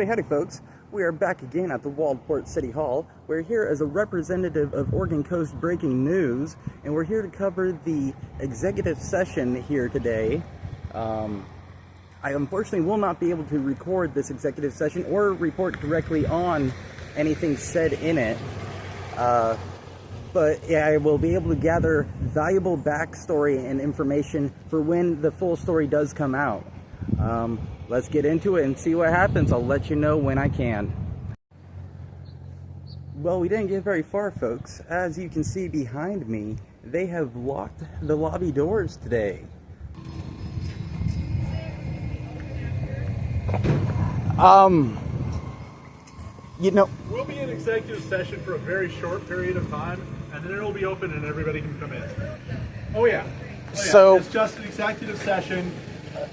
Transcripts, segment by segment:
Howdy folks. We are back again at the Waldport City Hall. We're here as a representative of Oregon Coast Breaking News, and we're here to cover the executive session here today. I unfortunately will not be able to record this executive session or report directly on anything said in it. But yeah, I will be able to gather valuable backstory and information for when the full story does come out. Let's get into it and see what happens. I'll let you know when I can. Well, we didn't get very far, folks. As you can see behind me, they have locked the lobby doors today. You know, we'll be in executive session for a very short period of time, and then it'll be open and everybody can come in. Oh yeah. So it's just an executive session.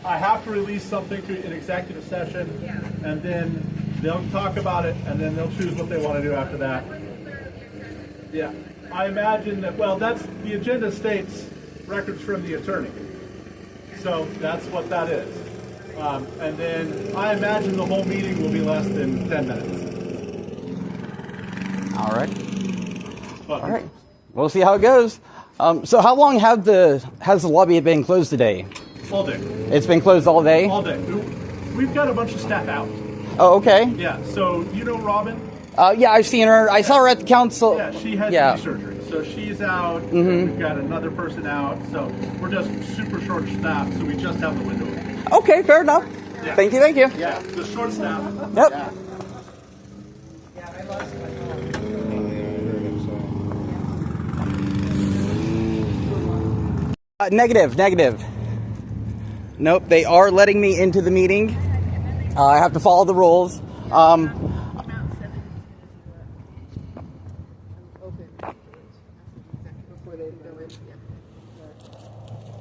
I have to release something to an executive session, and then they'll talk about it, and then they'll choose what they want to do after that. Yeah, I imagine that, well, that's, the agenda states records from the attorney. So that's what that is. And then I imagine the whole meeting will be less than 10 minutes. All right. All right. We'll see how it goes. So how long has the lobby been closed today? All day. It's been closed all day? All day. We've got a bunch of staff out. Oh, okay. Yeah, so you know Robin? Yeah, I've seen her. I saw her at the council. Yeah, she had knee surgery. So she's out. And we've got another person out. So we're just super short staffed, so we just have the window open. Okay, fair enough. Yeah. Thank you. Yeah, the short staff. Yep. Yeah. Negative. Nope, they are letting me into the meeting. I have to follow the rules. And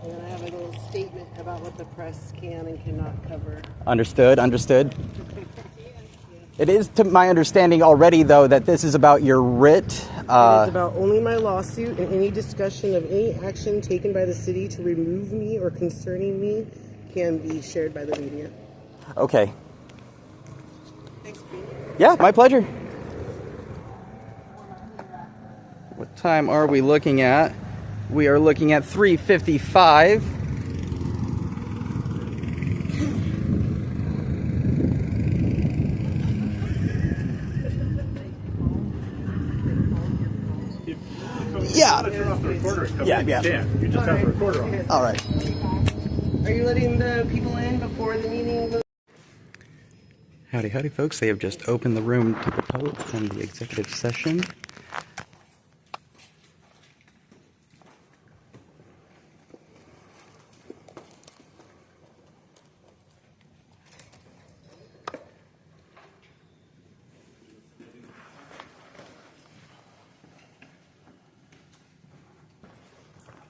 then I have a little statement about what the press can and cannot cover. Understood. It is to my understanding already, though, that this is about your writ. It is about only my lawsuit, and any discussion of any action taken by the city to remove me or concerning me can be shared by the media. Okay. Thanks, Pete. Yeah, my pleasure. What time are we looking at? We are looking at 3:55. Yeah. You just have the recorder on. All right. Are you letting the people in before the meeting? Howdy, folks. They have just opened the room to the public from the executive session.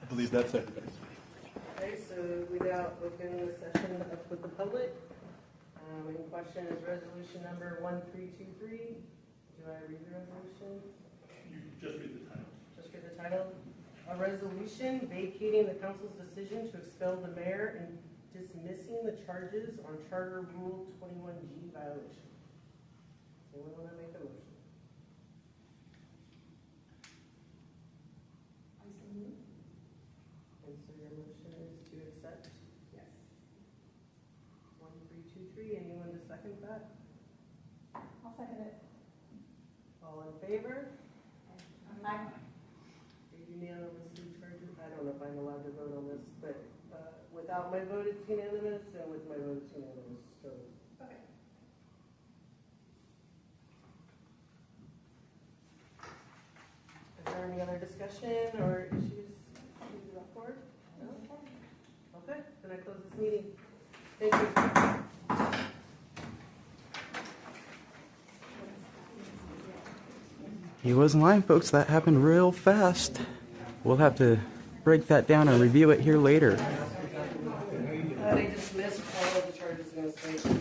I believe that's it. Okay, so we now open the session up with the public. In question is resolution number 1323. Do I read the resolution? You just read the title. Just read the title. A resolution vacating the council's decision to expel the mayor and dismissing the charges on Charter Rule 21G violation. Anyone want to make the motion? And so your motion is to accept? Yes. 1323. Anyone to second that? I'll second it. All in favor? Aye. Unanimously charged. I don't know if I'm allowed to vote on this, but without my vote it's unanimous, and with my vote it's unanimous. So. Okay. Is there any other discussion or issues to be brought forward? No? Okay, then I close this meeting. Thank you. He wasn't lying, folks. That happened real fast. We'll have to break that down and review it here later. They dismissed all of the charges against me. So you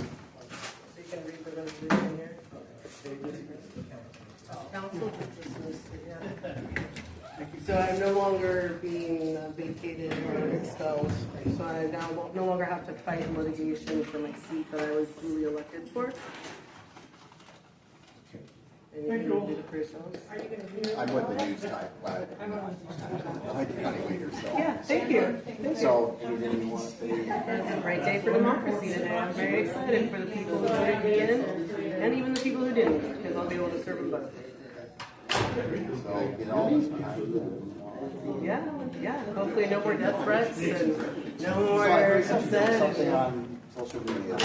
can read the resolution here. Council just dismissed it, yeah. So I'm no longer being vacated or expelled. So I now no longer have to fight litigation for my seat that I was duly elected for. And you're going to do the pre-sales? Are you going to do it? I'm with the news type, but I do county leader, so. Yeah, thank you. So, anything you want to say? It's a great day for democracy today. I'm very excited for the people who voted in and even the people who didn't, because I'll be able to serve them both. So, get all this behind Yeah, yeah. Hopefully no more death threats and no So more I heard something upset. on social media.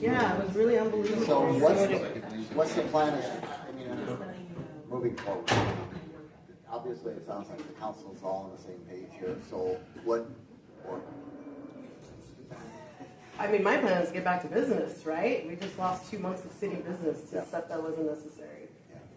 Yeah, it was really unbelievable. So what's the plan, moving forward? Obviously, it sounds like the council's all on the same page here, so what, or I mean, my plan is to get back to business, right? We just lost 2 months of city business to stuff that wasn't necessary.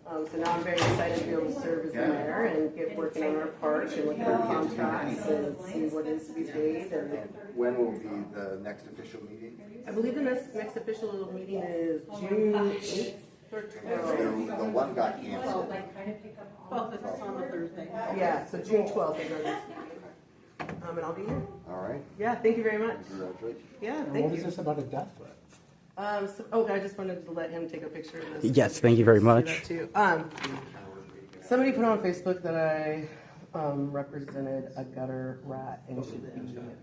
So now I'm very excited to be able to serve as the mayor and get working on our park and look at our contracts and see what is to be paid. And when will be the next official meeting? I believe the next official meeting is June 8th or 12th. The one got canceled. 12th is on a Thursday. Yeah, so June 12th is our next meeting. And I'll be here. All right. Yeah, thank you very much. Congratulations. Yeah, And thank what you. is this about a death threat? I just wanted to let him take a picture of this. Yes, thank you very much. Do that too. Somebody put on Facebook that I represented a gutter rat and should be exterminated.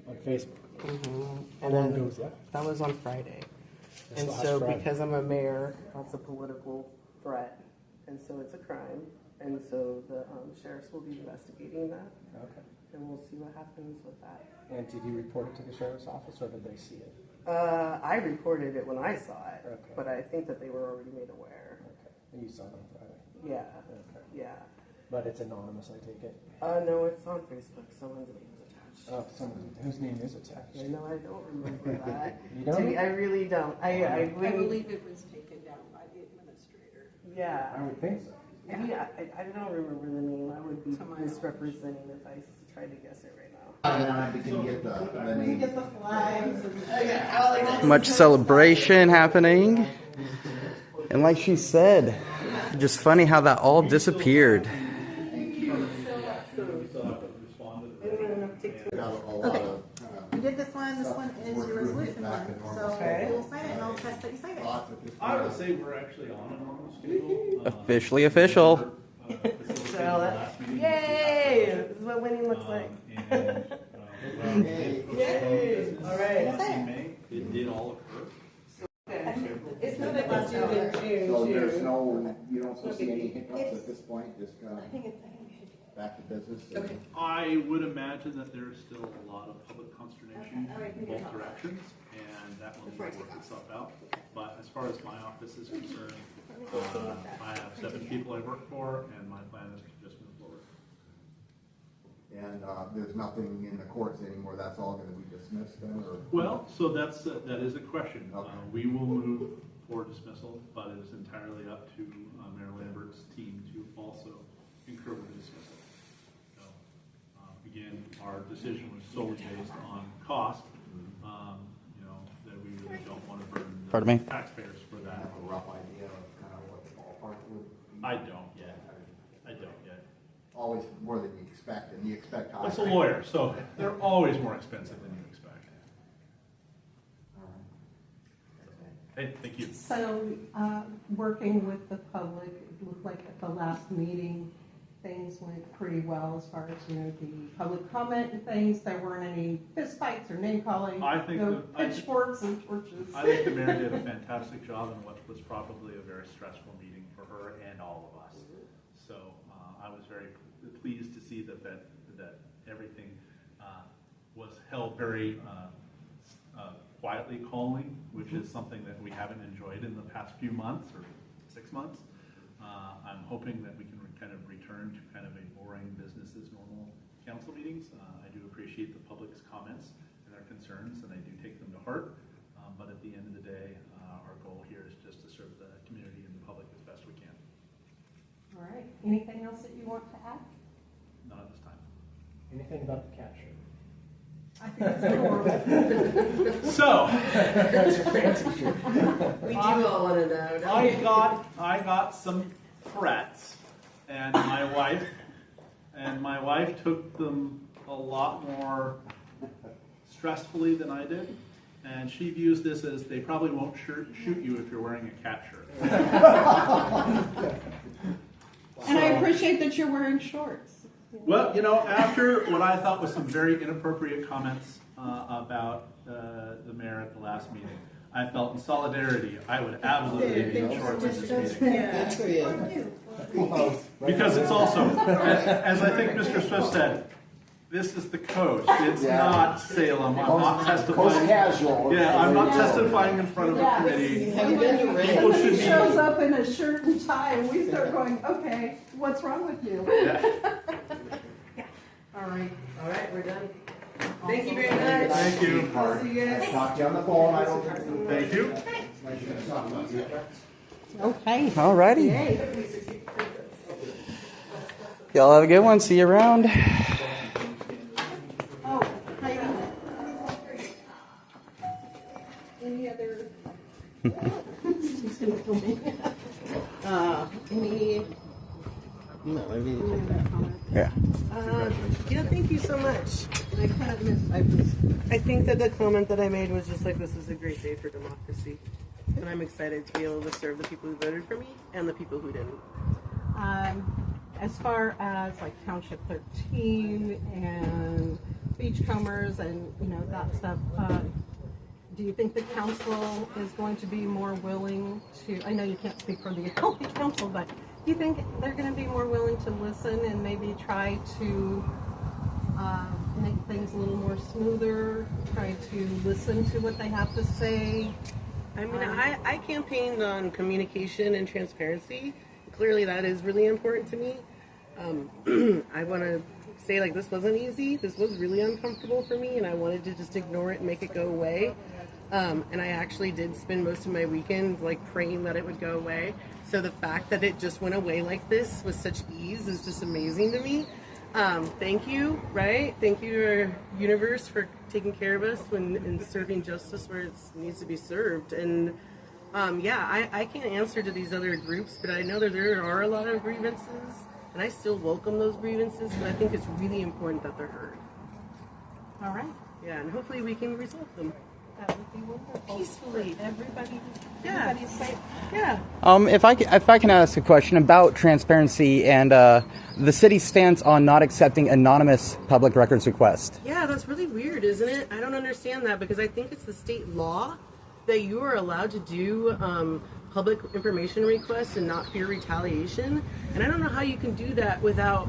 On Facebook. And How long then ago was that? that was on Friday. That's And last so Friday. because I'm a mayor, that's a political threat. And so it's a crime. And so the sheriffs will be investigating that. Okay. And we'll see what happens with that. And did you report it to the sheriff's office, or did they see it? I reported it when I saw it, Okay. but I think that they were already made aware. Okay. And you saw it on Friday? Yeah, Okay. yeah. But it's anonymous, I take it? No, it's on Facebook. Someone's name is attached. Oh, someone whose name is attached? I know, I don't remember that. You don't? I really don't. I believe it was taken down by the administrator. Yeah. I would think so. Yeah, I don't remember the name. I would be misrepresenting if I tried to guess it right now. We can get the name. the flags. Much celebration happening. And like she said, just funny how that all disappeared. We did this one is your resolution one, so we'll sign it and I'll test that you sign it. I would say we're actually on a normal schedule. Officially official. So that, yay! This is what winning looks like. Yay! All right. It did all occur. It's not like due in June. So there's no, you don't foresee any hiccups at this point, just I think it's back to business? Okay. I would imagine that there's still a lot of public consternation in both directions, and that will work itself out. But as far as my office is concerned, I have 7 people I work for, and my plan is to just move forward. And there's nothing in the courts anymore, that's all gonna be dismissed then, or? Well, so that is a question. Okay. We will move for dismissal, but it is entirely up to Mayor Lambert's team to also concur with the dismissal. So, again, our decision was solely based on cost. That we really don't want to burden the taxpayers for I that. have a rough idea of kind of what the ballpark would be. I don't yet. Always more than you expect, and you expect higher. It's a lawyer, so they're always more expensive than you expect. All right. Hey, thank you. So, working with the public, it looked like at the last meeting, things went pretty well as far as, the public comment and things. There weren't any fistfights or name calling. I think no that- pitchforks and torches. I think the mayor did a fantastic job in what was probably a very stressful meeting for her and all of us. So I was very pleased to see that everything was held very quietly calming, which is something that we haven't enjoyed in the past few months or 6 months. I'm hoping that we can kind of return to kind of a boring business as normal council meetings. I do appreciate the public's comments and their concerns, and I do take them to heart. But at the end of the day, our goal here is just to serve the community and the public as best we can. All right. Anything else that you want to add? Not at this time. Anything about the cat shirt? I think it's adorable. So, We do all want to know. don't we? I got some threats, and my wife took them a lot more stressfully than I did. And she views this as they probably won't shoot you if you're wearing a cat shirt. And I appreciate that you're wearing shorts. Well, you know, after what I thought was some very inappropriate comments about the mayor at the last meeting, I felt in solidarity I would absolutely be in shorts at this meeting. Because it's also, as I think Mr. Swift said, this is the coast. It's not Salem. I'm not testifying. Coast casual. Yeah, I'm not testifying in front of a committee. People should He be. shows up in a shirt and tie, and we start going, okay, what's wrong with you? Yeah. All right. All right, we're done. Thank you very much. Thank you. I'll see you guys. Talk to you on the phone. I don't. Thank you. Okay. Alrighty. Y'all have a good one. See you around. Oh, Heidi. Any other? She's gonna kill me. Any? No, I really take that. Yeah. Yeah, thank you so much. I think that the comment that I made was just like, this is a great day for democracy. And I'm excited to be able to serve the people who voted for me and the people who didn't. As far as like Township 13 and beachcombers and that stuff, do you think the council is going to be more willing to? I know you can't speak for the council, but do you think they're going to be more willing to listen and maybe try to make things a little more smoother? Try to listen to what they have to say. I mean, I campaigned on communication and transparency. Clearly that is really important to me. I want to say, like, this wasn't easy. This was really uncomfortable for me, and I wanted to just ignore it and make it go away. And I actually did spend most of my weekend, like, praying that it would go away. So the fact that it just went away like this with such ease is just amazing to me. Thank you, right? Thank you, universe, for taking care of us and serving justice where it needs to be served. And yeah, I can't answer to these other groups, but I know that there are a lot of grievances, and I still welcome those grievances, but I think it's really important that they're heard. All right. Yeah, and hopefully we can resolve them. That would be wonderful. Peacefully. Everybody's safe. Yeah. If I can ask a question about transparency and the city's stance on not accepting anonymous public records requests. Yeah, that's really weird, isn't it? I don't understand that because I think it's the state law that you are allowed to do public information requests and not fear retaliation. And I don't know how you can do that without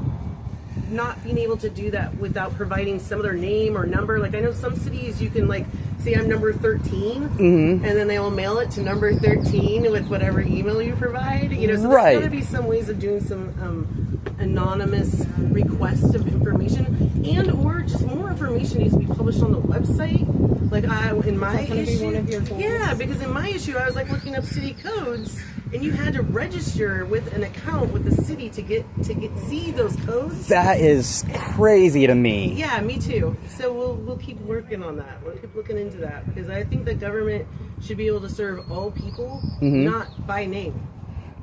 not being able to do that without providing some other name or number. Like I know some cities you can like say I'm number 13 and then they will mail it to number 13 with whatever email you provide. So there's got to be some ways of doing some anonymous request of information and or just more information needs to be published on the website. Like in my issue, yeah, because in my issue I was like looking up city codes, and you had to register with an account with the city to get see those codes. That is crazy to me. Yeah, me too. So we'll keep working on that. We'll keep looking into that because I think the government should be able to serve all people, not by name.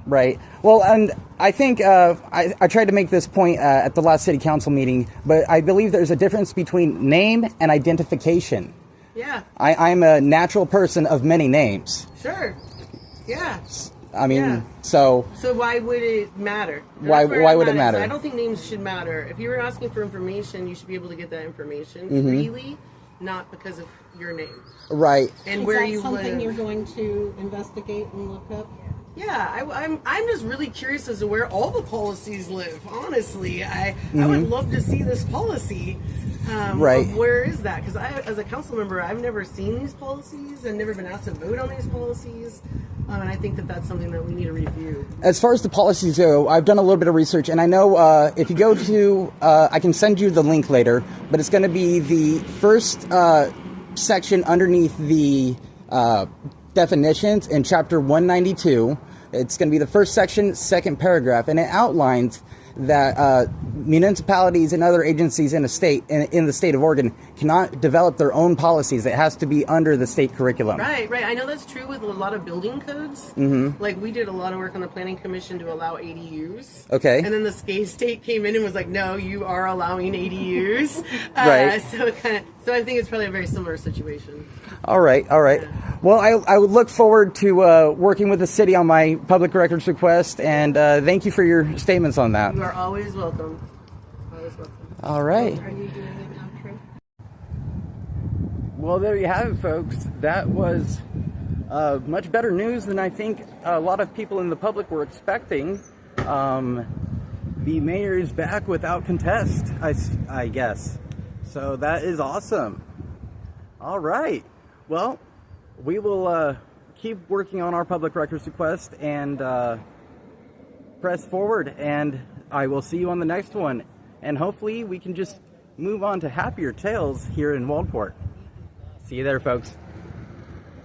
Right. Well, and I think I tried to make this point at the last city council meeting, but I believe there's a difference between name and identification. Yeah. I'm a natural person of many names. Sure. Yeah. I mean, Yeah. So why would it matter? Why would it matter? I don't think names should matter. If you were asking for information, you should be able to get that information freely, not because of your name. Right. And Is where that you something live. you're going to investigate and look up? Yeah, I'm just really curious as to where all the policies live. Honestly, I would love to see this policy. Right. Of where is that? Because as a council member, I've never seen these policies. I've never been asked to vote on these policies. And I think that that's something that we need to review. As far as the policies go, I've done a little bit of research, and I know if you go to, I can send you the link later, but it's going to be the first section underneath the definitions in Chapter 192. It's going to be the first section, second paragraph, and it outlines that municipalities and other agencies in a state, in the state of Oregon, cannot develop their own policies. It has to be under the state curriculum. Right. I know that's true with a lot of building codes. Like, we did a lot of work on the planning commission to allow ADUs. Okay. And then the state came in and was like, no, you are allowing ADUs. Right. So I think it's probably a very similar situation. All right. Yeah. Well, I would look forward to working with the city on my public records request, and thank you for your statements on that. You are always welcome. Always welcome. All right. Are you doing an outro? Well, there you have it, folks. That was much better news than I think a lot of people in the public were expecting. The mayor is back without contest, I guess. So that is awesome. All right. Well, we will keep working on our public records request and press forward, and I will see you on the next one. And hopefully we can just move on to happier tales here in Waldport. See you there, folks.